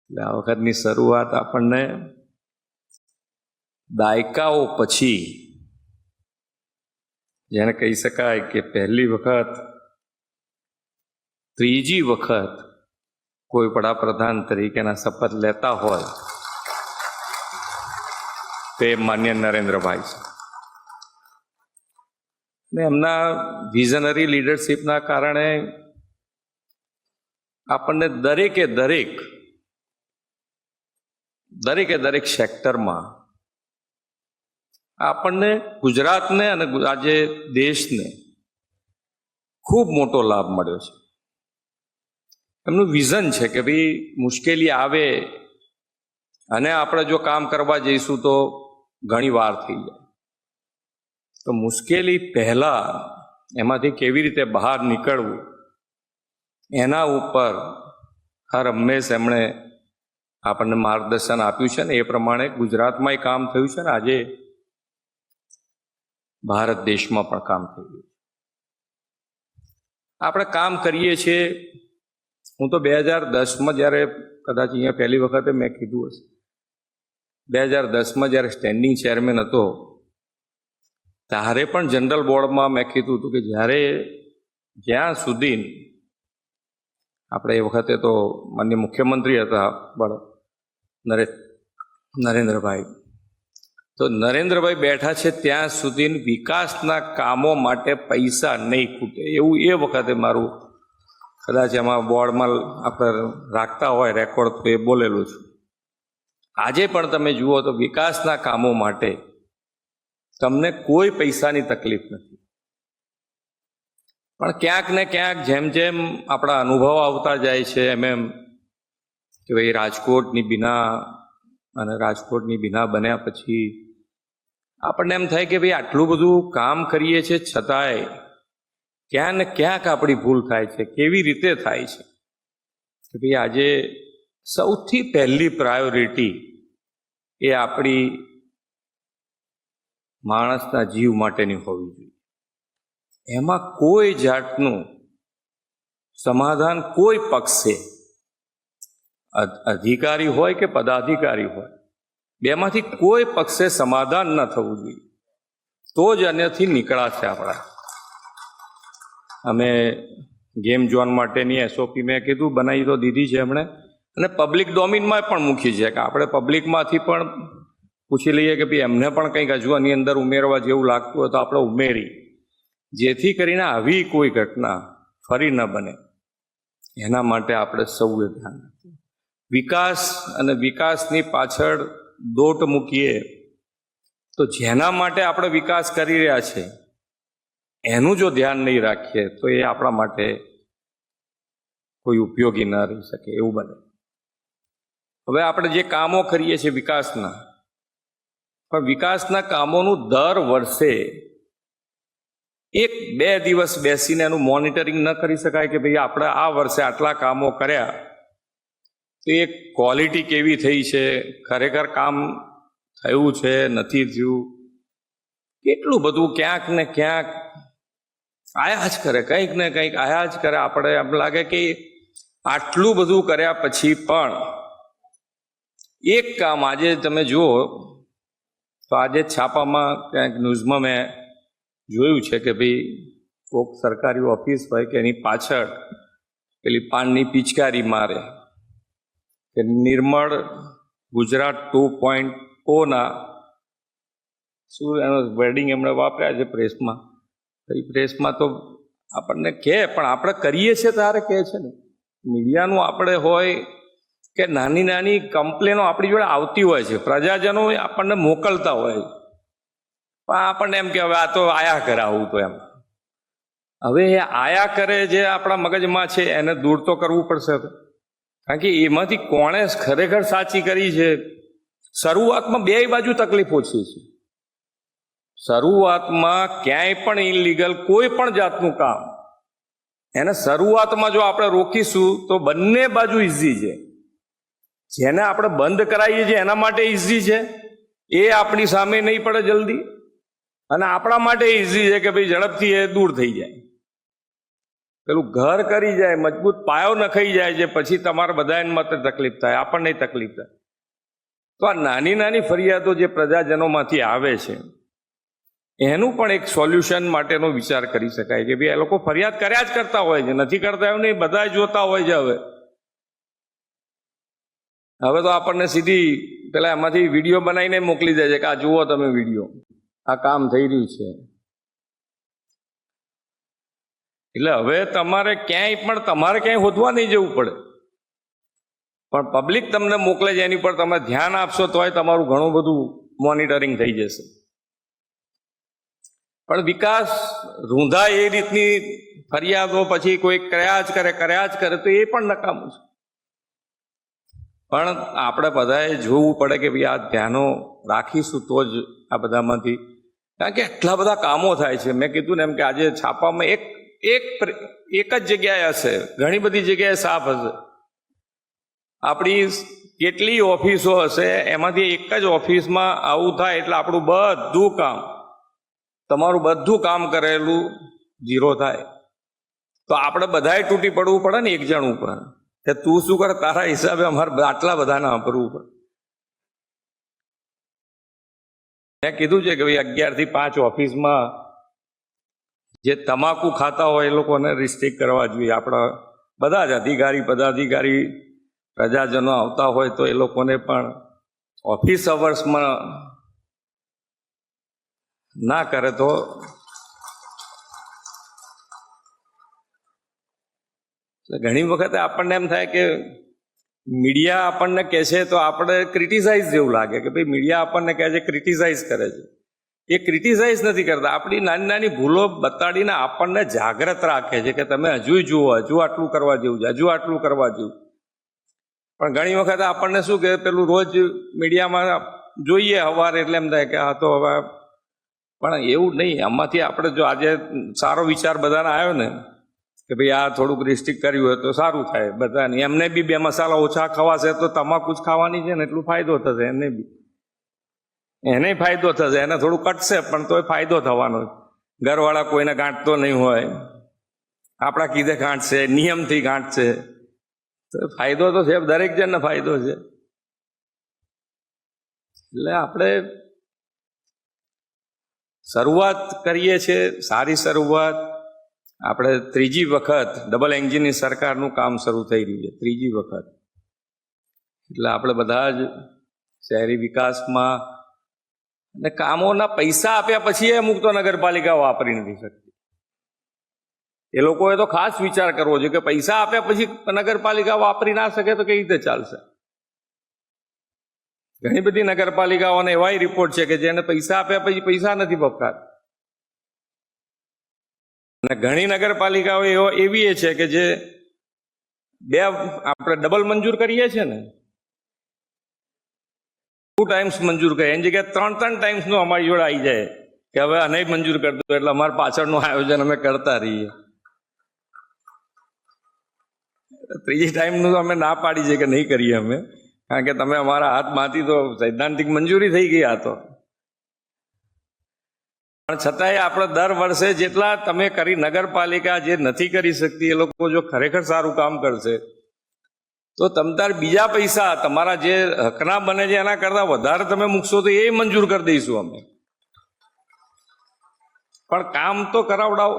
એટલે આ વખતની શરૂઆત આપણને દાયકાઓ પછી, જેને કહી શકાય કે પહેલી વખત, ત્રીજી વખત કોઈ વડાપ્રધાન તરીકેના શપથ લેતા હોય તે માન્ય નરેન્દ્રભાઈ છે. ને એમના વિઝનરી લીડરશીપના કારણે આપણને દરેકે દરેક સેક્ટરમાં આપણને ગુજરાતને અને આજે દેશને ખૂબ મોટો લાભ મળ્યો છે. એમનું વિઝન છે કે ભાઈ મુશ્કેલી આવે અને આપણે જો કામ કરવા જઈશું તો ઘણી વાર થઈ જાય, તો મુશ્કેલી પહેલા એમાંથી કેવી રીતે બહાર નીકળવું એના ઉપર હર હંમેશ એમણે આપણને માર્ગદર્શન આપ્યું છે. ને એ પ્રમાણે ગુજરાતમાંય કામ થયું છે ને આજે ભારત દેશમાં પણ કામ થઈ ગયું. આપણે કામ કરીએ છીએ. હું તો 2010માં જ્યારે કદાચ અહીંયા પહેલી વખતે મેં કીધું હશે, 2010માં જ્યારે સ્ટેન્ડિંગ ચેરમેન હતો ત્યારે પણ જનરલ બોર્ડમાં મેં કીધું હતું કે જ્યાં સુધી આપણે એ વખતે તો માન્ય મુખ્યમંત્રી હતા નરેન્દ્રભાઈ, તો નરેન્દ્રભાઈ બેઠા છે ત્યાં સુધી વિકાસના કામો માટે પૈસા નહીં ખૂટે, એવું એ વખતે મારું કદાચ એમાં બોર્ડમાં આપણે રાખતા હોય રેકોર્ડ તો એ બોલેલું છું. આજે પણ તમે જુઓ તો વિકાસના કામો માટે તમને કોઈ પૈસાની તકલીફ નથી. પણ ક્યાંક ને ક્યાંક જેમ જેમ આપણા અનુભવ આવતા જાય છે એમ કે ભાઈ રાજકોટની બીના બન્યા પછી આપણને એમ થાય કે ભાઈ આટલું બધું કામ કરીએ છીએ છતાંય ક્યાંક ને ક્યાંક આપણી ભૂલ થાય છે. કેવી રીતે થાય છે કે ભાઈ આજે સૌથી પહેલી પ્રાયોરિટી એ આપણી માણસના જીવ માટેની હોવી જોઈએ. એમાં કોઈ જાતનું સમાધાન કોઈ પક્ષે, અધિકારી હોય કે પદાધિકારી હોય, બેમાંથી કોઈ પક્ષે સમાધાન ન થવું જોઈએ, તો જ આનાથી નીકળાશે. આપણા અમે ગેમ ઝોન માટેની એસઓપી મેં કીધું બનાવી તો દીધી છે એમણે, અને પબ્લિક ડોમેનમાં પણ મૂકી છે કે આપણે પબ્લિકમાંથી પણ પૂછી લઈએ કે ભાઈ એમને પણ કંઈક હજુ આની અંદર ઉમેરવા જેવું લાગતું હોય તો આપણે ઉમેરી, જેથી કરીને આવી કોઈ ઘટના ફરી ન બને એના માટે આપણે સૌએ ધ્યાન રાખવું. વિકાસ અને વિકાસની પાછળ દોટ મૂકીએ તો જેના માટે આપણે વિકાસ કરી રહ્યા છે એનું જો ધ્યાન નહીં રાખીએ તો એ આપણા માટે કોઈ ઉપયોગી ન રહી શકે એવું બને. હવે આપણે જે કામો કરીએ છીએ વિકાસના, પણ વિકાસના કામોનું દર વર્ષે 1-2 દિવસ બેસીને એનું મોનિટરિંગ ન કરી શકાય કે ભાઈ આપણે આ વર્ષે આટલા કામો કર્યા તો એ ક્વોલિટી કેવી થઈ છે, ખરેખર કામ થયું છે નથી થયું, કેટલું બધું ક્યાંક ને ક્યાંક આયા જ કરે, કંઈક ને કંઈક આયા જ કરે. આપણે એમ લાગે કે આટલું બધું કર્યા પછી પણ એક કામ આજે તમે જુઓ તો આજે છાપામાં ક્યાંક ન્યૂઝમાં મેં જોયું છે કે ભાઈ કોઈક સરકારી ઓફિસ હોય કે એની પાછળ પેલી પાનની પિચકારી મારે કે નિર્મળ ગુજરાત 2.0ના શું એનો વર્ડિંગ એમણે વાપર્યા છે પ્રેસમાં. એ પ્રેસમાં તો આપણને કહે પણ આપણે કરીએ છીએ ત્યારે કહે છે ને, મીડિયાનું આપણે હોય કે નાની નાની કમ્પ્લેનો આપણી જોડે આવતી હોય છે, પ્રજાજનો આપણને મોકલતા હોય છે, પણ આપણને એમ કે હવે આ તો આયા કરે આવું, તો એમ હવે એ આયા કરે જે આપણા મગજમાં છે એને દૂર તો કરવું પડશે. કારણ કે એમાંથી કોણે ખરેખર સાચી કરી છે. શરૂઆતમાં બે બાજુ તકલીફ ઓછી છે. શરૂઆતમાં ક્યાંય પણ ઇનલીગલ કોઈ પણ જાતનું કામ એને શરૂઆતમાં જો આપણે રોકીશું તો બંને બાજુ ઇઝી છે. જેને આપણે બંધ કરાવીએ છીએ એના માટે ઇઝી છે, એ આપણી સામે નહીં પડે જલ્દી, અને આપણા માટે ઇઝી છે કે ભાઈ ઝડપથી એ દૂર થઈ જાય. પેલું ઘર કરી જાય, મજબૂત પાયો નખાઈ જાય છે, પછી તમારે બધાને મતે તકલીફ થાય, આપણને તકલીફ થાય. તો આ નાની નાની ફરિયાદો જે પ્રજાજનોમાંથી આવે છે એનું પણ એક સોલ્યુશન માટેનો વિચાર કરી શકાય કે ભાઈ એ લોકો ફરિયાદ કર્યા જ કરતા હોય છે, નથી કરતા એવું નહીં, બધા જોતા હોય છે. હવે તો આપણને સીધી પેલા એમાંથી વિડીયો બનાવીને મોકલી દે છે કે આ જુઓ તમે વિડીયો, આ કામ થઈ રહ્યું છે. એટલે હવે તમારે ક્યાંય હોદવા નહીં જવું પડે, પણ પબ્લિક તમને મોકલે છે એની પર તમે ધ્યાન આપશો તોય તમારું ઘણું બધું મોનિટરિંગ થઈ જશે. પણ વિકાસ રૂંધા એ રીતની ફરિયાદો પછી કોઈ કર્યા જ કરે તો એ પણ નકામું છે. પણ આપણે બધાએ જોવું પડે કે ભાઈ આ ધ્યાનો રાખીશું તો જ આ બધામાંથી, કારણ કે એટલા બધા કામો થાય છે. મેં કીધું ને એમ કે આજે છાપામાં એક જ જગ્યાએ હશે, ઘણી બધી જગ્યાએ સાફ હશે. આપણી કેટલી ઓફિસો હશે, એમાંથી એક જ ઓફિસમાં આવું થાય એટલે આપણું બધું કામ, તમારું બધું કામ કરેલું ઝીરો થાય. તો આપણે બધાએ તૂટી પડવું પડે ને એક જણ ઉપર કે તું શું કરે, તારા હિસાબે અમારે આટલા બધાને વાપરવું પડે. મેં કીધું છે કે ભાઈ 11 થી 5 ઓફિસમાં જે તમાકુ ખાતા હોય એ લોકોને રિસ્ટ્રિક્ટ કરવા જોઈએ. આપણા બધા જ પદાધિકારી પ્રજાજનો આવતા હોય તો એ લોકોને પણ ઓફિસ અવર્સમાં ના કરે તો ઘણી વખતે આપણને એમ થાય કે મીડિયા આપણને કહે છે તો આપણે ક્રિટિસાઇઝ જેવું લાગે કે ભાઈ મીડિયા આપણને કહે છે, ક્રિટિસાઇઝ કરે છે. એ ક્રિટિસાઇઝ નથી કરતા, આપણી નાની નાની ભૂલો બતાડીને આપણને જાગ્રત રાખે છે કે તમે હજુ જુઓ, હજુ આટલું કરવા જેવું છે, હજુ આટલું કરવા જેવું. પણ ઘણી વખત આપણને શું કે પેલું રોજ મીડિયામાં જોઈએ સવારે એટલે એમ થાય કે આ તો હવે, પણ એવું નહીં. આમાંથી આપણે જો આજે સારો વિચાર બધાને આવ્યો ને કે ભાઈ આ થોડુંક રિસ્ટ્રિક્ટ કર્યું હોય તો સારું થાય બધાને. એમને બી 2 મસાલા ઓછા ખવાશે તો તમાકુ જ ખાવાની છે ને, એટલું ફાયદો થશે એને ફાયદો થશે, એને થોડું કટશે પણ તોય ફાયદો થવાનો. ઘરવાળા કોઈને ગાંઠતો નહીં હોય, આપણા કીધે ગાંઠશે, નિયમથી ગાંઠશે, તો ફાયદો તો છે, દરેક જણને ફાયદો છે. એટલે આપણે શરૂઆત કરીએ છીએ, સારી શરૂઆત. આપણે 3જી વખત ડબલ એન્જિનની સરકારનું કામ શરૂ થઈ રહ્યું છે, 3જી વખત. એટલે આપણે બધા જ શહેરી વિકાસમાં અને કામોના પૈસા આપ્યા પછી અમુક તો નગરપાલિકા વાપરી નથી શકતી. એ લોકોએ તો ખાસ વિચાર કરવો જોઈએ કે પૈસા આપ્યા પછી નગરપાલિકા વાપરી ના શકે તો કઈ રીતે ચાલશે. ઘણી બધી નગરપાલિકાઓને એવા રિપોર્ટ છે કે જેને પૈસા આપ્યા પછી પૈસા નથી વપરાતા. અને ઘણી નગરપાલિકાઓ એવી છે કે જે આપણે ડબલ મંજૂર કરીએ છીએ ને, 2 ટાઈમ્સ મંજૂર કરીએ એની જગ્યાએ 3 ટાઈમ્સનું અમારી જોડે આવી જાય કે હવે આ નહીં મંજૂર કરતો એટલે અમારા પાછળનું આયોજન અમે કરતા રહીએ. 3જી ટાઈમનું તો અમે ના પાડી છે કે નહીં કરીએ અમે, કારણ કે તમે અમારા હાથમાંથી તો સૈદ્ધાંતિક મંજૂરી થઈ ગઈ આ તો. પણ છતાંય આપણે દર વર્ષે જેટલા તમે નગરપાલિકા જે નથી કરી શકતી એ લોકો જો ખરેખર સારું કામ કરશે તો તમતાર બીજા પૈસા તમારા જે હકના બને છે એના કરતાં વધારે તમે મૂકશો તો એ મંજૂર કરી દઈશું અમે. પણ કામ તો કરાવડાવો.